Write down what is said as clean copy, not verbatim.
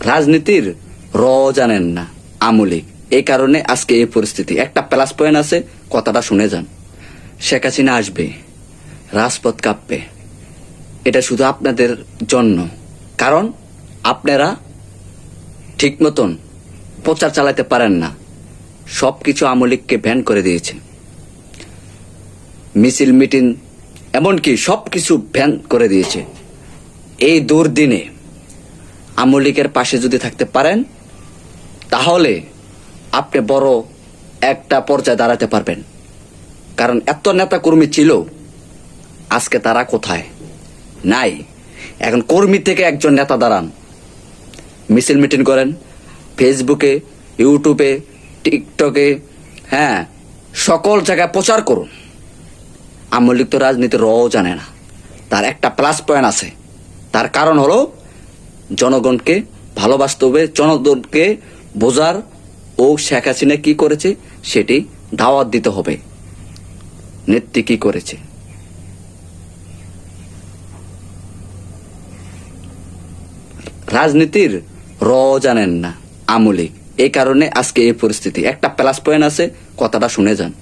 রাজনীতির র জানেন না, আমলিক। এই কারণে আজকে এই পরিস্থিতি। একটা প্লাস পয়েন্ট আছে, কথাটা শুনে যান। শেখ হাসিনা আসবে, রাজপথ কাঁপবে। এটা শুধু আপনাদের জন্য, কারণ আপনারা ঠিক মতন প্রচার চালাতে পারেন না। সবকিছু আমলিককে ব্যান করে দিয়েছে, মিছিল মিটিং এমনকি সবকিছু ব্যান করে দিয়েছে। এই দুর্দিনে আমলিকের পাশে যদি থাকতে পারেন, তাহলে আপনি বড় একটা পর্যায়ে দাঁড়াতে পারবেন। কারণ এত নেতা কর্মী ছিল, আজকে তারা কোথায়? নাই। এখন কর্মী থেকে একজন নেতা দাঁড়ান, মিছিল মিটিং করেন, ফেসবুকে, ইউটিউবে, টিকটকে, হ্যাঁ, সকল জায়গায় প্রচার করুন। আমলিক তো রাজনীতির রও জানে না। তার একটা প্লাস পয়েন্ট আছে, তার কারণ হলো জনগণকে ভালোবাসতে হবে, জনগণকে বোঝার ও শেখ হাসিনা কি করেছে সেটি দাওয়াত দিতে হবে, নেত্রী কি করেছে। রাজনীতির র জানেন না, আমলিক। এই কারণে আজকে এই পরিস্থিতি। একটা প্লাস পয়েন্ট আছে, কথাটা শুনে যান।